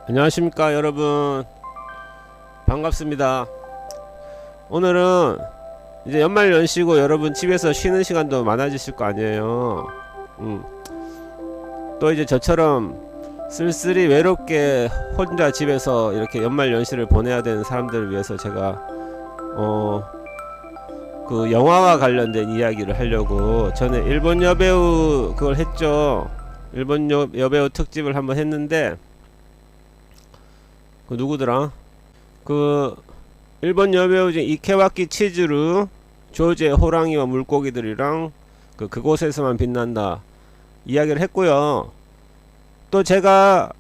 안녕하십니까 여러분, 반갑습니다. 오늘은 이제 연말 연시고 여러분 집에서 쉬는 시간도 많아지실 거 아니에요. 또 이제 저처럼 쓸쓸히 외롭게 혼자 집에서 이렇게 연말 연시를 보내야 되는 사람들을 위해서 제가 그 영화와 관련된 이야기를 하려고, 전에 일본 여배우 그걸 했죠. 일본 여배우 특집을 한번 했는데, 그 누구더라? 그 일본 여배우 중 이케와키 치즈루, 조제 호랑이와 물고기들이랑 그곳에서만 빛난다 이야기를 했고요. 또 제가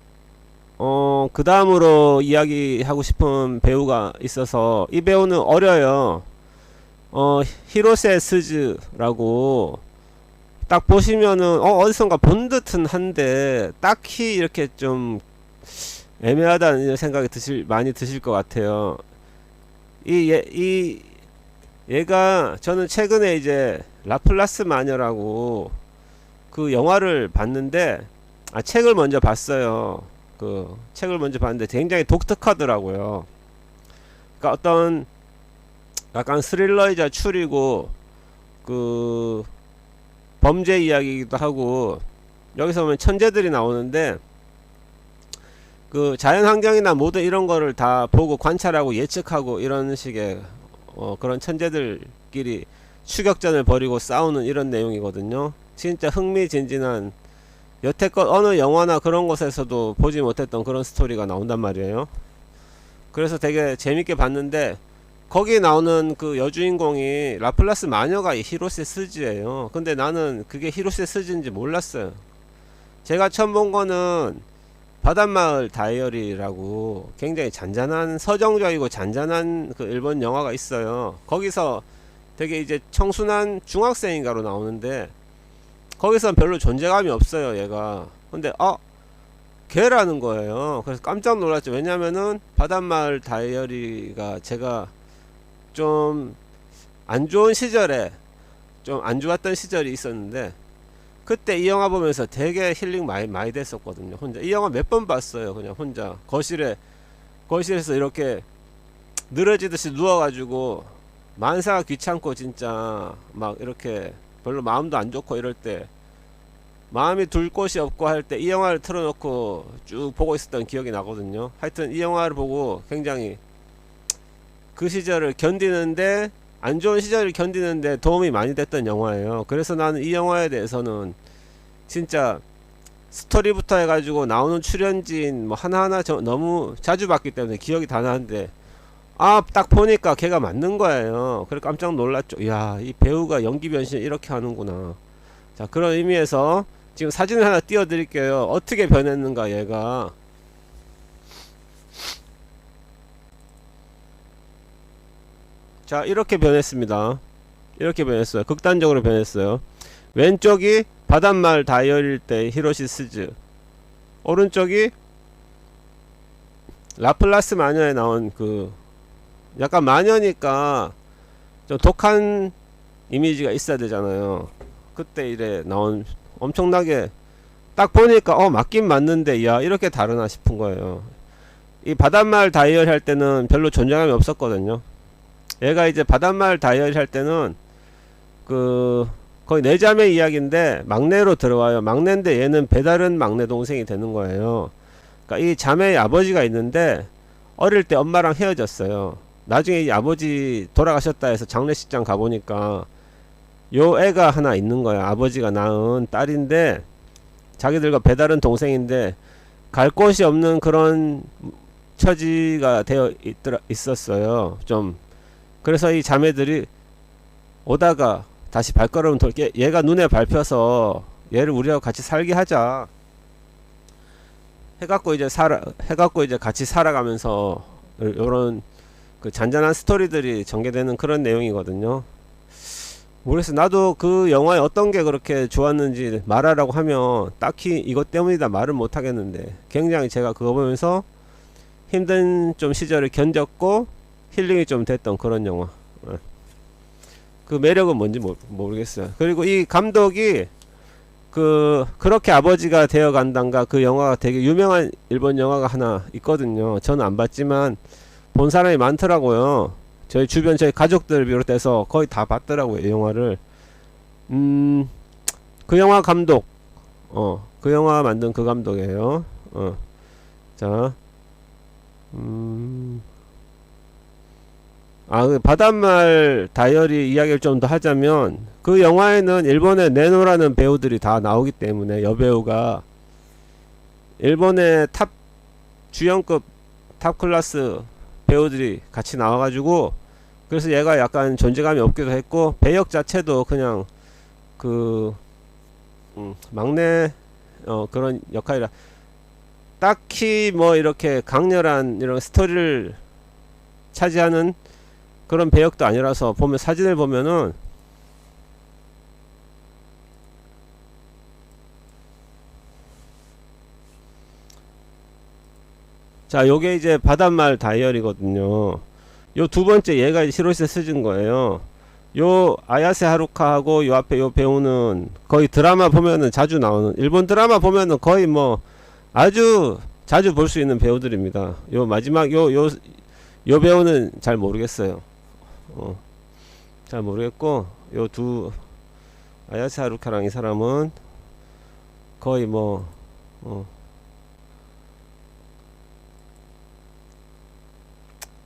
그 다음으로 이야기하고 싶은 배우가 있어서, 이 배우는 어려요. 히로세 스즈라고, 딱 보시면은 어디선가 본 듯은 한데 딱히 이렇게 좀 애매하다는 생각이 많이 드실 것 같아요. 얘가, 저는 최근에 이제 라플라스 마녀라고 그 영화를 봤는데, 책을 먼저 봤어요. 그 책을 먼저 봤는데 굉장히 독특하더라고요. 그러니까 어떤 약간 스릴러이자 추리고 그 범죄 이야기이기도 하고, 여기서 보면 천재들이 나오는데, 그 자연환경이나 모든 이런 거를 다 보고 관찰하고 예측하고 이런 식의 그런 천재들끼리 추격전을 벌이고 싸우는 이런 내용이거든요. 진짜 흥미진진한, 여태껏 어느 영화나 그런 곳에서도 보지 못했던 그런 스토리가 나온단 말이에요. 그래서 되게 재밌게 봤는데, 거기 나오는 그 여주인공이 라플라스 마녀가 히로세 스즈예요. 근데 나는 그게 히로세 스즈인지 몰랐어요. 제가 처음 본 거는 바닷마을 다이어리라고 굉장히 잔잔한, 서정적이고 잔잔한 그 일본 영화가 있어요. 거기서 되게 이제 청순한 중학생인가로 나오는데, 거기선 별로 존재감이 없어요 얘가. 근데 걔라는 거예요. 그래서 깜짝 놀랐죠. 왜냐면은 바닷마을 다이어리가 제가 좀 안 좋은 시절에, 좀 안 좋았던 시절이 있었는데, 그때 이 영화 보면서 되게 힐링 많이 됐었거든요. 혼자 이 영화 몇 번 봤어요. 그냥 혼자 거실에서 이렇게 늘어지듯이 누워가지고, 만사가 귀찮고 진짜 막 이렇게 별로 마음도 안 좋고 이럴 때, 마음이 둘 곳이 없고 할 때 이 영화를 틀어놓고 쭉 보고 있었던 기억이 나거든요. 하여튼 이 영화를 보고 굉장히 그 시절을 견디는데, 안 좋은 시절을 견디는데 도움이 많이 됐던 영화예요. 그래서 나는 이 영화에 대해서는 진짜 스토리부터 해가지고 나오는 출연진 뭐 하나하나 너무 자주 봤기 때문에 기억이 다 나는데, 딱 보니까 걔가 맞는 거예요. 그래 깜짝 놀랐죠. 이야, 이 배우가 연기 변신 이렇게 하는구나. 자, 그런 의미에서 지금 사진을 하나 띄워 드릴게요. 어떻게 변했는가 얘가. 자, 이렇게 변했습니다. 이렇게 변했어요. 극단적으로 변했어요. 왼쪽이 바닷마을 다이어리일 때 히로시 스즈, 오른쪽이 라플라스 마녀에 나온 그, 약간 마녀니까 좀 독한 이미지가 있어야 되잖아요. 그때 이래 나온, 엄청나게 딱 보니까 맞긴 맞는데, 야 이렇게 다르나 싶은 거예요. 이 바닷마을 다이어리 할 때는 별로 존재감이 없었거든요. 얘가 이제 바닷마을 다이어리 할 때는 그 거의 네 자매 이야기인데 막내로 들어와요. 막내인데 얘는 배다른 막내 동생이 되는 거예요. 그러니까 이 자매의 아버지가 있는데, 어릴 때 엄마랑 헤어졌어요. 나중에 이 아버지 돌아가셨다 해서 장례식장 가보니까 요 애가 하나 있는 거야. 아버지가 낳은 딸인데, 자기들과 배다른 동생인데 갈 곳이 없는 그런 처지가 되어 있었어요. 좀, 그래서 이 자매들이 오다가 다시 발걸음을 돌게, 얘가 눈에 밟혀서 얘를 우리하고 같이 살게 하자 해갖고 이제 같이 살아가면서 요런 그 잔잔한 스토리들이 전개되는 그런 내용이거든요. 모르겠어. 나도 그 영화에 어떤 게 그렇게 좋았는지 말하라고 하면 딱히 이것 때문이다 말은 못 하겠는데, 굉장히 제가 그거 보면서 힘든 좀 시절을 견뎠고 힐링이 좀 됐던 그런 영화. 그 매력은 뭔지 모르겠어요. 그리고 이 감독이 그렇게 아버지가 되어 간단가 그 영화가 되게 유명한 일본 영화가 하나 있거든요. 저는 안 봤지만 본 사람이 많더라고요. 저희 주변 저희 가족들 비롯해서 거의 다 봤더라고요, 이 영화를. 그 영화 감독, 그 영화 만든 그 감독이에요. 자, 그 바닷말 다이어리 이야기를 좀 더 하자면, 그 영화에는 일본의 네노라는 배우들이 다 나오기 때문에, 여배우가 일본의 탑 주연급 탑 클래스 배우들이 같이 나와가지고, 그래서 얘가 약간 존재감이 없기도 했고, 배역 자체도 그냥 그 막내 그런 역할이라 딱히 뭐 이렇게 강렬한 이런 스토리를 차지하는 그런 배역도 아니라서, 보면 사진을 보면은 자, 요게 이제 바닷말 다이어리거든요. 요 두 번째 얘가 히로시 스즈인 거예요. 요 아야세 하루카하고 요 앞에 요 배우는 거의 드라마 보면은 자주 나오는, 일본 드라마 보면은 거의 뭐 아주 자주 볼 수 있는 배우들입니다. 요 마지막 요 배우는 잘 모르겠어요. 잘 모르겠고, 요 두 아야세 하루카랑 이 사람은 거의 뭐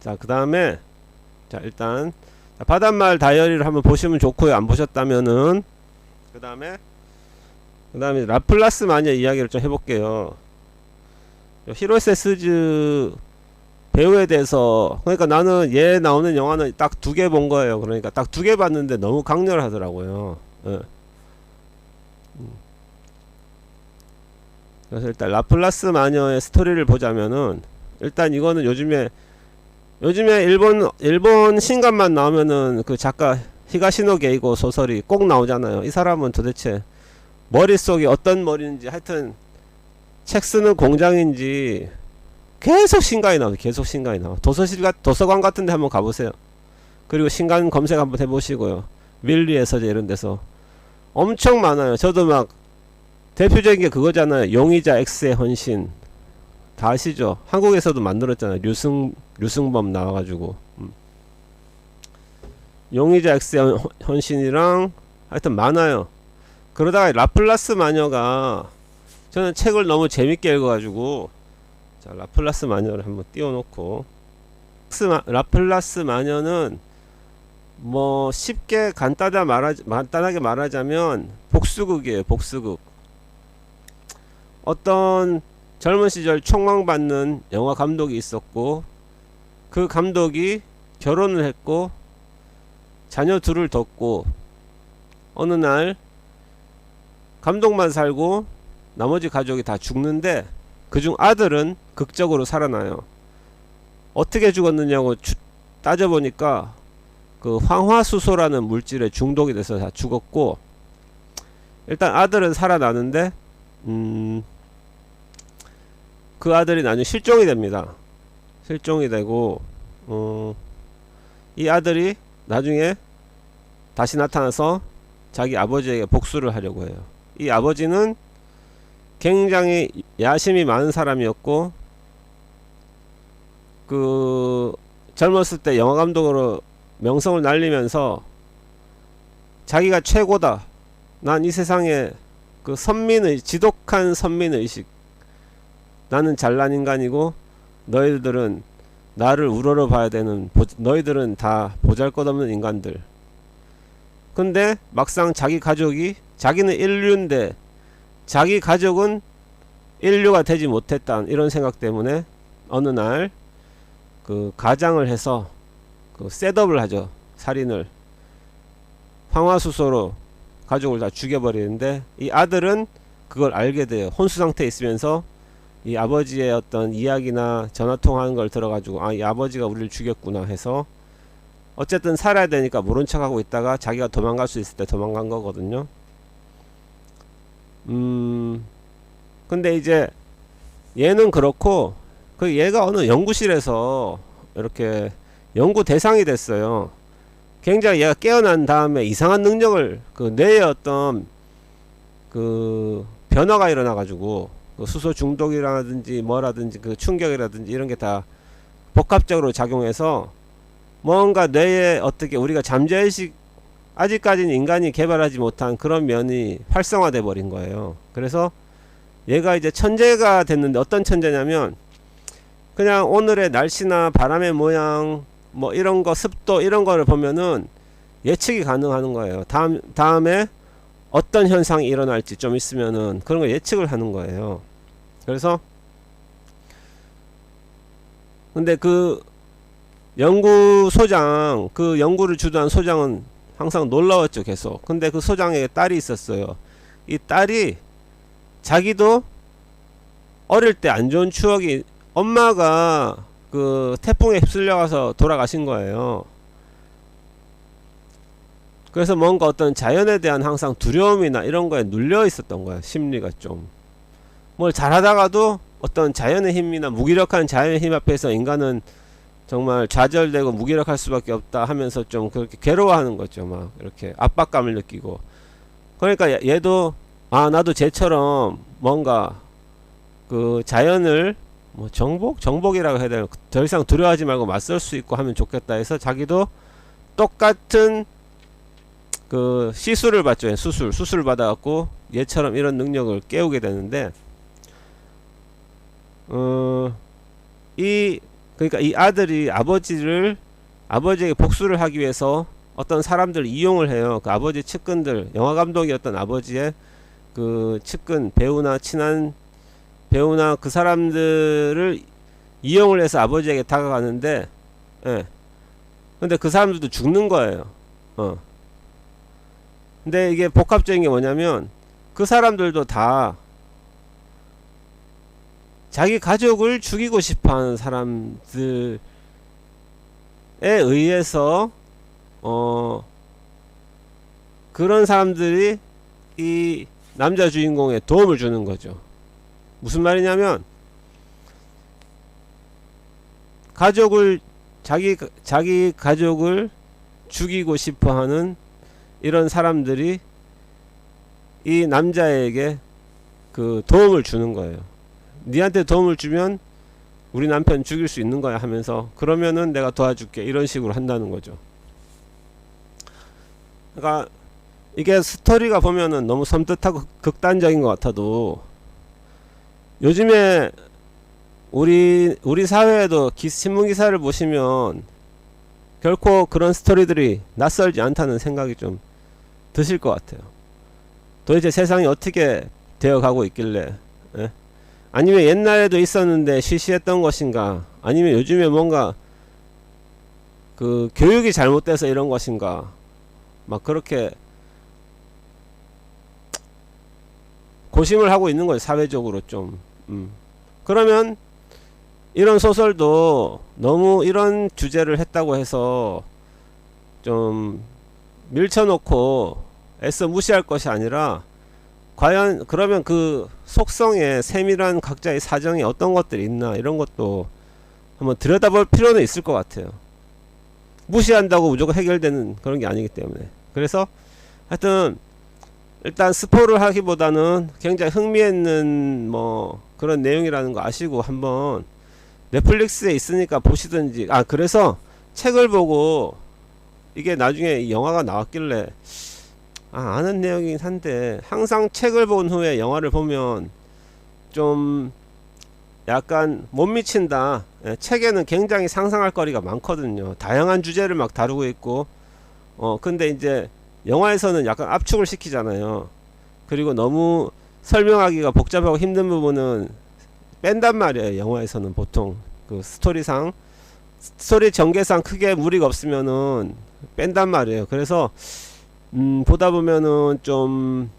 자, 그 다음에, 자, 일단 바닷말 다이어리를 한번 보시면 좋고요. 안 보셨다면은. 그 다음에 라플라스 마녀 이야기를 좀 해볼게요. 히로세 스즈 배우에 대해서, 그러니까 나는 얘 나오는 영화는 딱 2개 본 거예요. 그러니까 딱 2개 봤는데 너무 강렬하더라고요. 그래서 일단 라플라스 마녀의 스토리를 보자면은, 일단 이거는 요즘에 일본 신간만 나오면은 그 작가 히가시노 게이고 소설이 꼭 나오잖아요. 이 사람은 도대체 머릿속이 어떤 머리인지, 하여튼 책 쓰는 공장인지 계속 신간이 나와요. 계속 신간이 나와. 도서관 같은데 한번 가보세요. 그리고 신간 검색 한번 해보시고요. 밀리의 서재 이런 데서 엄청 많아요. 저도 막 대표적인 게 그거잖아요. 용의자 X의 헌신. 다 아시죠? 한국에서도 만들었잖아요. 류승범 나와가지고. 용의자 X의 헌신이랑 하여튼 많아요. 그러다가 라플라스 마녀가, 저는 책을 너무 재밌게 읽어가지고, 자, 라플라스 마녀를 한번 띄워놓고, 라플라스 마녀는 뭐 쉽게 간단하게 말하자면 복수극이에요. 복수극. 어떤 젊은 시절 촉망받는 영화 감독이 있었고, 그 감독이 결혼을 했고 자녀 둘을 뒀고, 어느 날 감독만 살고 나머지 가족이 다 죽는데, 그중 아들은 극적으로 살아나요. 어떻게 죽었느냐고 따져보니까 그 황화수소라는 물질에 중독이 돼서 다 죽었고, 일단 아들은 살아나는데 그 아들이 나중에 실종이 됩니다. 실종이 되고, 이 아들이 나중에 다시 나타나서 자기 아버지에게 복수를 하려고 해요. 이 아버지는 굉장히 야심이 많은 사람이었고, 그 젊었을 때 영화감독으로 명성을 날리면서 자기가 최고다, 난 이 세상에 그 지독한 선민의식, 나는 잘난 인간이고 너희들은 나를 우러러 봐야 되는, 너희들은 다 보잘것없는 인간들. 근데 막상 자기 가족이, 자기는 인류인데 자기 가족은 인류가 되지 못했다, 이런 생각 때문에 어느 날 그 가장을 해서 그 셋업을 하죠. 살인을, 황화수소로 가족을 다 죽여버리는데, 이 아들은 그걸 알게 돼요. 혼수 상태에 있으면서 이 아버지의 어떤 이야기나 전화통화하는 걸 들어가지고, 이 아버지가 우리를 죽였구나 해서, 어쨌든 살아야 되니까 모른 척하고 있다가 자기가 도망갈 수 있을 때 도망간 거거든요. 근데 이제 얘는 그렇고, 그 얘가 어느 연구실에서 이렇게 연구 대상이 됐어요. 굉장히 얘가 깨어난 다음에 이상한 능력을, 그 뇌의 어떤 그 변화가 일어나 가지고 그 수소 중독이라든지 뭐라든지 그 충격이라든지 이런 게 다 복합적으로 작용해서 뭔가 뇌에 어떻게 우리가 잠재의식 아직까지는 인간이 개발하지 못한 그런 면이 활성화돼 버린 거예요. 그래서 얘가 이제 천재가 됐는데, 어떤 천재냐면 그냥 오늘의 날씨나 바람의 모양 뭐 이런 거, 습도 이런 거를 보면은 예측이 가능하는 거예요. 다음에 어떤 현상이 일어날지 좀 있으면은 그런 거 예측을 하는 거예요. 그래서 근데 그 연구소장, 그 연구를 주도한 소장은 항상 놀라웠죠, 계속. 근데 그 소장에게 딸이 있었어요. 이 딸이 자기도 어릴 때 안 좋은 추억이, 엄마가 그 태풍에 휩쓸려 가서 돌아가신 거예요. 그래서 뭔가 어떤 자연에 대한 항상 두려움이나 이런 거에 눌려 있었던 거야, 심리가 좀. 뭘 잘하다가도 어떤 자연의 힘이나 무기력한 자연의 힘 앞에서 인간은 정말 좌절되고 무기력할 수밖에 없다 하면서 좀 그렇게 괴로워하는 거죠. 막 이렇게 압박감을 느끼고. 그러니까 얘도 나도 쟤처럼 뭔가 그 자연을 뭐 정복이라고 해야 되나, 더 이상 두려워하지 말고 맞설 수 있고 하면 좋겠다 해서 자기도 똑같은 그 시술을 받죠. 수술을 받아갖고 얘처럼 이런 능력을 깨우게 되는데, 그러니까 이 아들이 아버지에게 복수를 하기 위해서 어떤 사람들 이용을 해요. 그 아버지 측근들, 영화 감독이었던 아버지의 그 측근, 배우나 친한 배우나 그 사람들을 이용을 해서 아버지에게 다가가는데, 예. 근데 그 사람들도 죽는 거예요. 근데 이게 복합적인 게 뭐냐면, 그 사람들도 다 자기 가족을 죽이고 싶어 하는 사람들에 의해서 그런 사람들이 이 남자 주인공에 도움을 주는 거죠. 무슨 말이냐면, 자기 가족을 죽이고 싶어 하는 이런 사람들이 이 남자에게 그 도움을 주는 거예요. 니한테 도움을 주면 우리 남편 죽일 수 있는 거야 하면서, 그러면은 내가 도와줄게, 이런 식으로 한다는 거죠. 그러니까 이게 스토리가 보면은 너무 섬뜩하고 극단적인 것 같아도, 요즘에 우리 사회에도 신문 기사를 보시면 결코 그런 스토리들이 낯설지 않다는 생각이 좀 드실 것 같아요. 도대체 세상이 어떻게 되어가고 있길래, 예? 아니면 옛날에도 있었는데 시시했던 것인가, 아니면 요즘에 뭔가 그 교육이 잘못돼서 이런 것인가, 막 그렇게 고심을 하고 있는 거예요, 사회적으로 좀. 그러면 이런 소설도 너무 이런 주제를 했다고 해서 좀 밀쳐놓고 애써 무시할 것이 아니라, 과연 그러면 그 속성에 세밀한 각자의 사정이 어떤 것들이 있나, 이런 것도 한번 들여다볼 필요는 있을 것 같아요. 무시한다고 무조건 해결되는 그런 게 아니기 때문에. 그래서 하여튼 일단 스포를 하기보다는 굉장히 흥미있는 뭐 그런 내용이라는 거 아시고 한번 넷플릭스에 있으니까 보시든지. 그래서 책을 보고 이게 나중에 영화가 나왔길래 아는 내용이긴 한데, 항상 책을 본 후에 영화를 보면 좀 약간 못 미친다. 책에는 굉장히 상상할 거리가 많거든요. 다양한 주제를 막 다루고 있고, 근데 이제 영화에서는 약간 압축을 시키잖아요. 그리고 너무 설명하기가 복잡하고 힘든 부분은 뺀단 말이에요. 영화에서는 보통 그 스토리 전개상 크게 무리가 없으면은 뺀단 말이에요. 그래서 보다 보면은 좀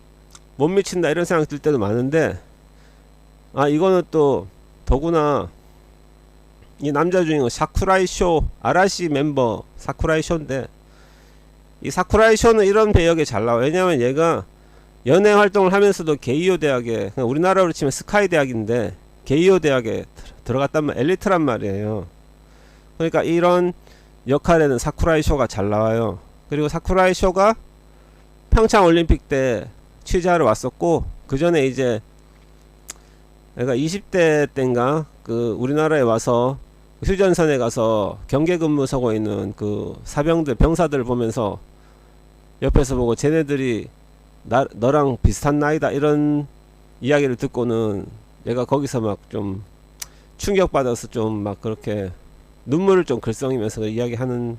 못 미친다 이런 생각 들 때도 많은데, 이거는 또 더구나 이 남자 주인공 사쿠라이 쇼, 아라시 멤버 사쿠라이 쇼인데, 이 사쿠라이 쇼는 이런 배역에 잘 나와. 왜냐면 얘가 연예 활동을 하면서도 게이오 대학에, 우리나라로 치면 스카이 대학인데 게이오 대학에 들어갔단 말, 엘리트란 말이에요. 그러니까 이런 역할에는 사쿠라이 쇼가 잘 나와요. 그리고 사쿠라이 쇼가 평창 올림픽 때 취재하러 왔었고, 그 전에 이제 내가 20대 때인가 그 우리나라에 와서 휴전선에 가서 경계 근무 서고 있는 그 사병들 병사들 보면서 옆에서 보고 쟤네들이 너랑 비슷한 나이다 이런 이야기를 듣고는 얘가 거기서 막 좀 충격받아서 좀 막 그렇게 눈물을 좀 글썽이면서 이야기하는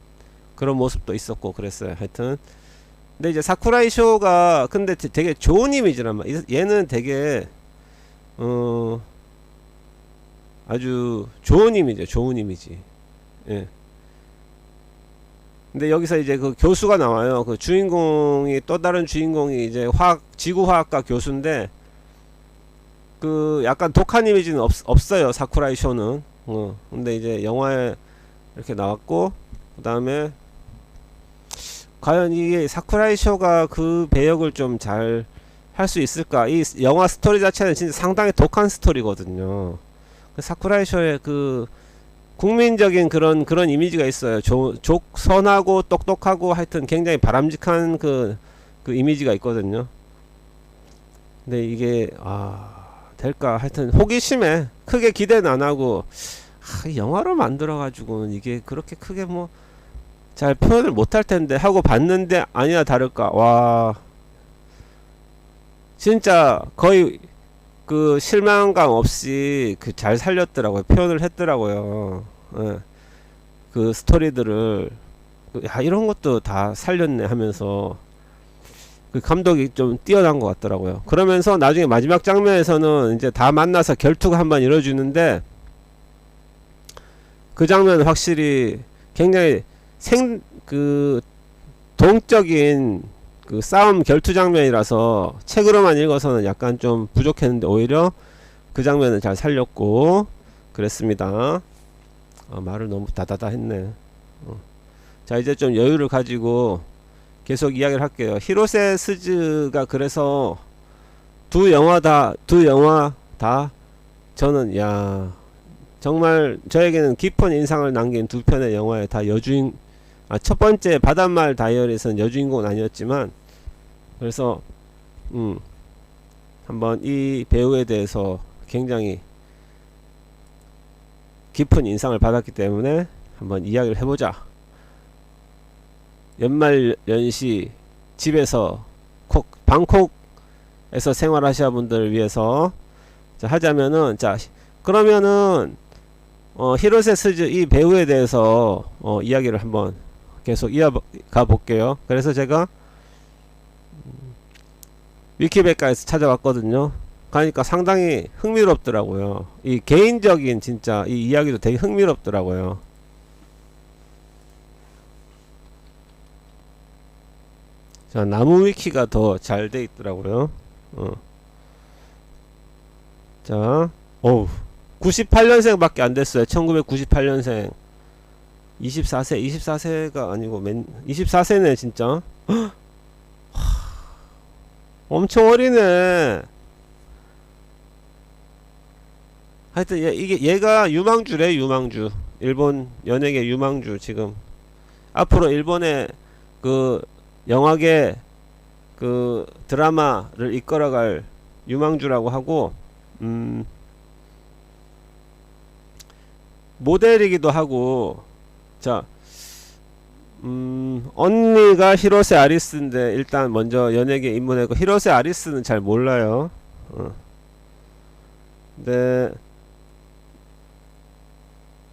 그런 모습도 있었고 그랬어요. 하여튼 근데 이제 사쿠라이 쇼가 근데 되게 좋은 이미지란 말이야. 얘는 되게 아주 좋은 이미지야. 좋은 이미지. 예. 근데 여기서 이제 그 교수가 나와요. 그 주인공이 또 다른 주인공이 이제 지구화학과 교수인데 그 약간 독한 이미지는 없어요. 사쿠라이 쇼는. 근데 이제 영화에 이렇게 나왔고 그 다음에 과연 이게 사쿠라이 쇼가 그 배역을 좀 잘 할 수 있을까? 이 영화 스토리 자체는 진짜 상당히 독한 스토리거든요. 사쿠라이 쇼의 그 국민적인 그런 이미지가 있어요. 선하고 똑똑하고 하여튼 굉장히 바람직한 그 이미지가 있거든요. 근데 이게 될까? 하여튼 호기심에 크게 기대는 안 하고 영화로 만들어 가지고는 이게 그렇게 크게 뭐 잘 표현을 못할 텐데 하고 봤는데 아니나 다를까 와 진짜 거의 그 실망감 없이 그 잘 살렸더라고요. 표현을 했더라고요. 예. 그 스토리들을 야 이런 것도 다 살렸네 하면서 그 감독이 좀 뛰어난 것 같더라고요. 그러면서 나중에 마지막 장면에서는 이제 다 만나서 결투가 한번 이루어지는데 그 장면은 확실히 굉장히 동적인 그 싸움 결투 장면이라서 책으로만 읽어서는 약간 좀 부족했는데 오히려 그 장면을 잘 살렸고 그랬습니다. 말을 너무 다다다 했네. 자 이제 좀 여유를 가지고 계속 이야기를 할게요. 히로세 스즈가 그래서 두 영화 다 저는 정말 저에게는 깊은 인상을 남긴 두 편의 영화에 다 첫 번째 바닷말 다이어리에서는 여주인공은 아니었지만 그래서 한번 이 배우에 대해서 굉장히 깊은 인상을 받았기 때문에 한번 이야기를 해보자. 연말 연시 집에서 방콕에서 생활하시는 분들을 위해서 하자면은 그러면은 히로세 스즈 이 배우에 대해서 이야기를 한번 계속 이어가 볼게요. 그래서 제가 위키백과에서 찾아왔거든요. 그러니까 상당히 흥미롭더라고요. 이 개인적인 진짜 이 이야기도 되게 흥미롭더라고요. 자, 나무 위키가 더 잘 돼 있더라고요. 자, 98년생 밖에 안 됐어요. 1998년생. 24세가 아니고 24세네 진짜. 엄청 어리네. 하여튼 얘가 유망주래. 유망주. 일본 연예계 유망주. 지금 앞으로 일본의 그 영화계 그 드라마를 이끌어갈 유망주라고 하고 모델이기도 하고 언니가 히로세 아리스인데 일단 먼저 연예계 입문했고 히로세 아리스는 잘 몰라요. 네.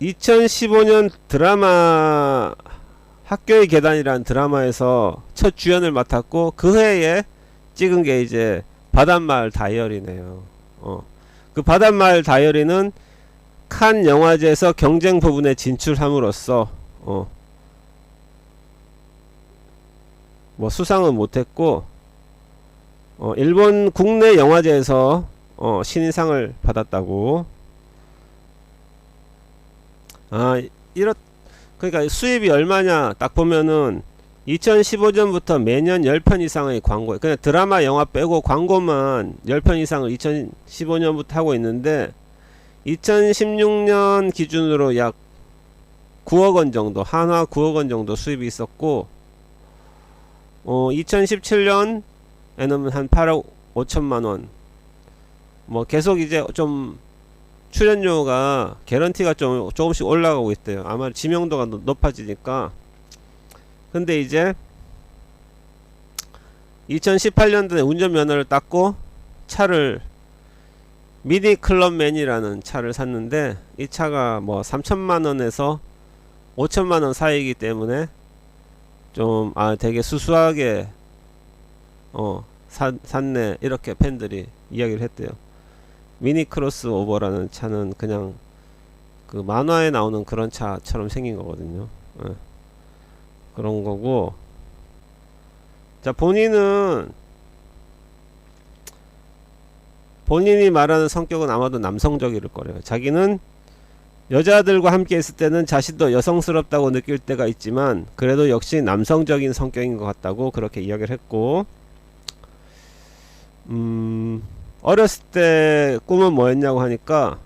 2015년 드라마 학교의 계단이라는 드라마에서 첫 주연을 맡았고 그 해에 찍은 게 이제 바닷말 다이어리네요. 그 바닷말 다이어리는 칸 영화제에서 경쟁 부분에 진출함으로써 뭐 수상은 못했고 일본 국내 영화제에서 신인상을 받았다고. 그러니까 수입이 얼마냐 딱 보면은 2015년부터 매년 10편 이상의 광고, 그냥 드라마 영화 빼고 광고만 10편 이상을 2015년부터 하고 있는데 2016년 기준으로 약 9억원 정도, 한화 9억원 정도 수입이 있었고 2017년 한 8억 5천만 원. 뭐 계속 이제 좀 출연료가 개런티가 좀 조금씩 올라가고 있대요. 아마 지명도가 높아지니까. 근데 이제 2018년도에 운전면허를 땄고 차를 미니 클럽맨이라는 차를 샀는데, 이 차가 뭐 3천만원에서 5천만원 사이이기 때문에 좀 되게 수수하게 샀네, 이렇게 팬들이 이야기를 했대요. 미니 크로스오버라는 차는 그냥 그 만화에 나오는 그런 차처럼 생긴 거거든요. 그런 거고, 자, 본인이 말하는 성격은 아마도 남성적일 거래요. 자기는 여자들과 함께 있을 때는 자신도 여성스럽다고 느낄 때가 있지만 그래도 역시 남성적인 성격인 것 같다고 그렇게 이야기를 했고, 어렸을 때 꿈은 뭐였냐고 하니까,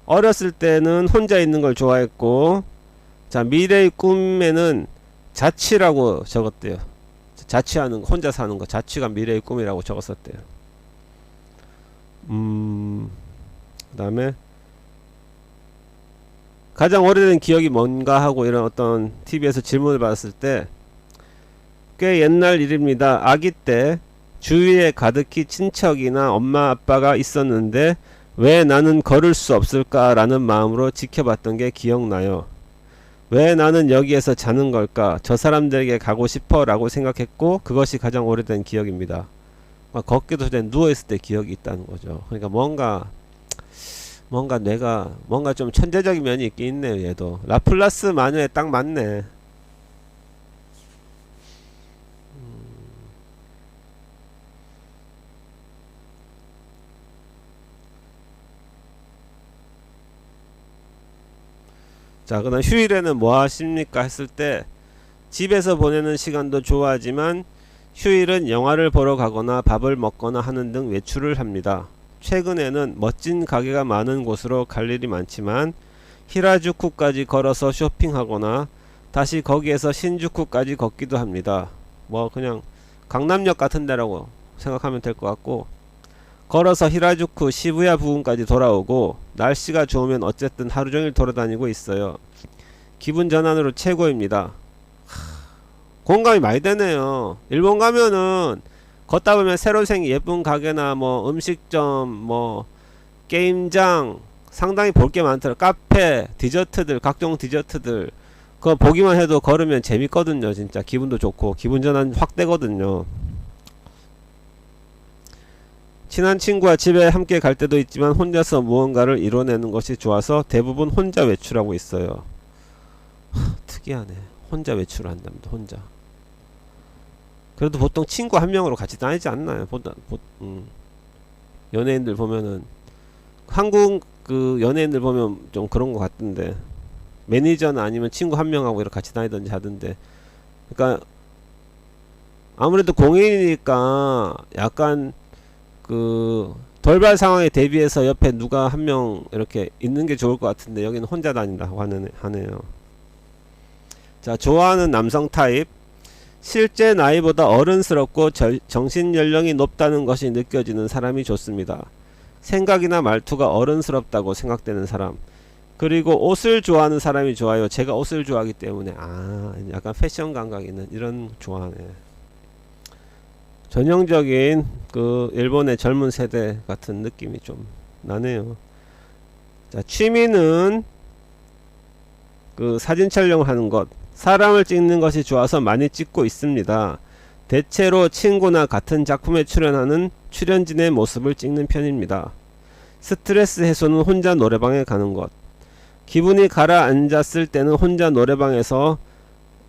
어렸을 때는 혼자 있는 걸 좋아했고, 자, 미래의 꿈에는 자취라고 적었대요. 자취하는 거, 혼자 사는 거, 자취가 미래의 꿈이라고 적었었대요. 그 다음에 가장 오래된 기억이 뭔가 하고 이런 어떤 TV에서 질문을 받았을 때, 꽤 옛날 일입니다. 아기 때 주위에 가득히 친척이나 엄마 아빠가 있었는데 왜 나는 걸을 수 없을까 라는 마음으로 지켜봤던 게 기억나요. 왜 나는 여기에서 자는 걸까? 저 사람들에게 가고 싶어 라고 생각했고, 그것이 가장 오래된 기억입니다. 걷기도 전에 누워있을 때 기억이 있다는 거죠. 그러니까 뭔가 뇌가 뭔가 좀 천재적인 면이 있긴 있네요. 얘도 라플라스 마녀에 딱 맞네. 자, 그다음 휴일에는 뭐 하십니까 했을 때, 집에서 보내는 시간도 좋아하지만 휴일은 영화를 보러 가거나 밥을 먹거나 하는 등 외출을 합니다. 최근에는 멋진 가게가 많은 곳으로 갈 일이 많지만 히라주쿠까지 걸어서 쇼핑하거나 다시 거기에서 신주쿠까지 걷기도 합니다. 뭐 그냥 강남역 같은 데라고 생각하면 될 것 같고, 걸어서 히라주쿠 시부야 부근까지 돌아오고, 날씨가 좋으면 어쨌든 하루종일 돌아다니고 있어요. 기분 전환으로 최고입니다. 공감이 많이 되네요. 일본 가면은 걷다 보면 새로 생긴 예쁜 가게나 뭐 음식점, 뭐 게임장, 상당히 볼 게 많더라. 카페, 디저트들, 각종 디저트들, 그거 보기만 해도 걸으면 재밌거든요. 진짜 기분도 좋고 기분 전환 확 되거든요. 친한 친구와 집에 함께 갈 때도 있지만 혼자서 무언가를 이뤄내는 것이 좋아서 대부분 혼자 외출하고 있어요. 특이하네. 혼자 외출을 한답니다. 혼자. 그래도 보통 친구 한 명으로 같이 다니지 않나요? 연예인들 보면은, 한국 그 연예인들 보면 좀 그런 것 같던데, 매니저나 아니면 친구 한 명하고 이렇게 같이 다니던지 하던데. 그러니까 아무래도 공인이니까 약간 그 돌발 상황에 대비해서 옆에 누가 한 명 이렇게 있는 게 좋을 것 같은데, 여기는 혼자 다닌다고 하네요. 자, 좋아하는 남성 타입. 실제 나이보다 어른스럽고 정신연령이 높다는 것이 느껴지는 사람이 좋습니다. 생각이나 말투가 어른스럽다고 생각되는 사람. 그리고 옷을 좋아하는 사람이 좋아요. 제가 옷을 좋아하기 때문에 약간 패션 감각 있는 이런 좋아하네. 전형적인 그 일본의 젊은 세대 같은 느낌이 좀 나네요. 자, 취미는 그 사진 촬영을 하는 것, 사람을 찍는 것이 좋아서 많이 찍고 있습니다. 대체로 친구나 같은 작품에 출연하는 출연진의 모습을 찍는 편입니다. 스트레스 해소는 혼자 노래방에 가는 것. 기분이 가라앉았을 때는 혼자 노래방에서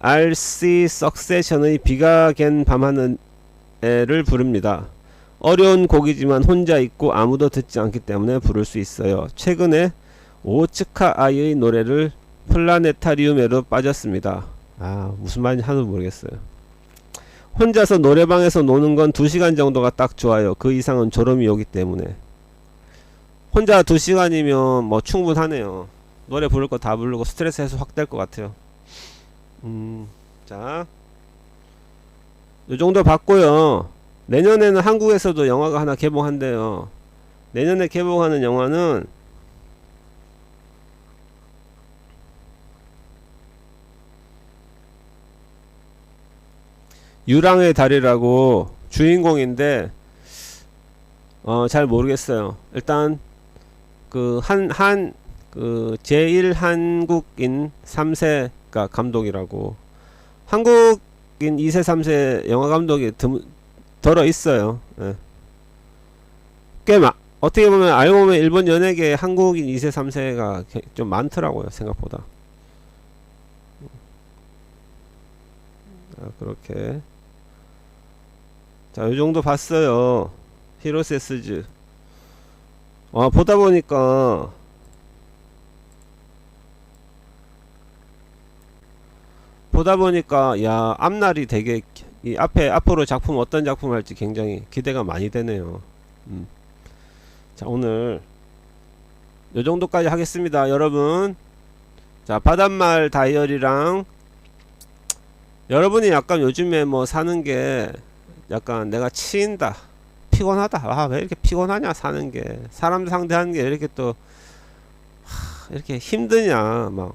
RC 석세션의 비가 갠 밤하늘을 부릅니다. 어려운 곡이지만 혼자 있고 아무도 듣지 않기 때문에 부를 수 있어요. 최근에 오츠카 아이의 노래를 플라네타리움에로 빠졌습니다. 무슨 말인지 하나도 모르겠어요. 혼자서 노래방에서 노는 건 2시간 정도가 딱 좋아요. 그 이상은 졸음이 오기 때문에. 혼자 2시간이면 뭐 충분하네요. 노래 부를 거 다 부르고 스트레스 해소 확 될 것 같아요. 자, 요 정도 봤고요. 내년에는 한국에서도 영화가 하나 개봉한대요. 내년에 개봉하는 영화는 유랑의 달이라고 주인공인데 잘 모르겠어요. 일단 그 제1 한국인 3세가 감독이라고, 한국인 2세 3세 영화 감독이 덜어 있어요. 예. 어떻게 보면 알고 보면 일본 연예계에 한국인 2세 3세가 좀 많더라고요, 생각보다. 그렇게. 자, 요 정도 봤어요. 히로세스즈. 보다 보니까 야, 앞날이 되게, 이 앞으로 작품 어떤 작품 할지 굉장히 기대가 많이 되네요. 자, 오늘 요 정도까지 하겠습니다, 여러분. 자, 바닷말 다이어리랑, 여러분이 약간 요즘에 뭐 사는 게 약간 내가 치인다, 피곤하다, 왜 이렇게 피곤하냐, 사는 게, 사람 상대하는 게 이렇게 또 이렇게 힘드냐, 막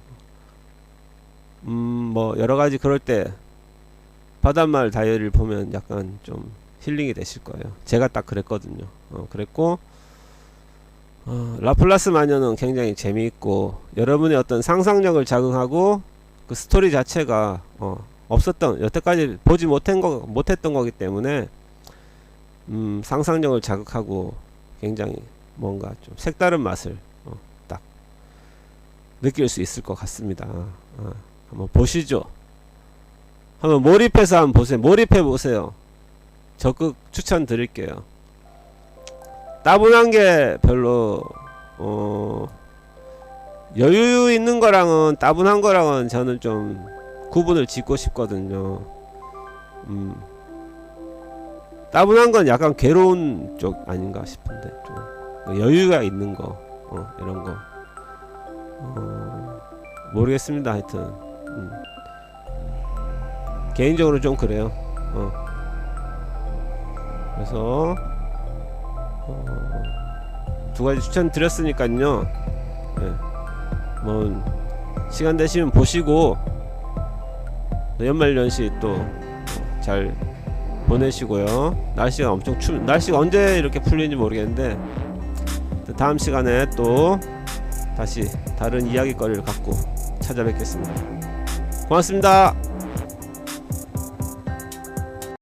뭐 여러가지 그럴 때 바닷말 다이어리를 보면 약간 좀 힐링이 되실 거예요. 제가 딱 그랬거든요. 그랬고, 라플라스 마녀는 굉장히 재미있고, 여러분의 어떤 상상력을 자극하고, 그 스토리 자체가 여태까지 보지 못했던 거기 때문에 상상력을 자극하고 굉장히 뭔가 좀 색다른 맛을 딱 느낄 수 있을 것 같습니다. 한번 보시죠. 한번 몰입해서 한번 보세요. 몰입해 보세요. 적극 추천드릴게요. 따분한 게 별로 여유 있는 거랑은 따분한 거랑은 저는 좀 구분을 짓고 싶거든요. 따분한 건 약간 괴로운 쪽 아닌가 싶은데, 좀 여유가 있는 거, 이런 거 모르겠습니다. 하여튼 개인적으로 좀 그래요. 그래서 두 가지 추천드렸으니까요. 뭐 시간 되시면 보시고, 연말연시 또 잘 보내시고요. 날씨가 엄청 날씨가 언제 이렇게 풀리는지 모르겠는데, 다음 시간에 또 다시 다른 이야기거리를 갖고 찾아뵙겠습니다. 고맙습니다.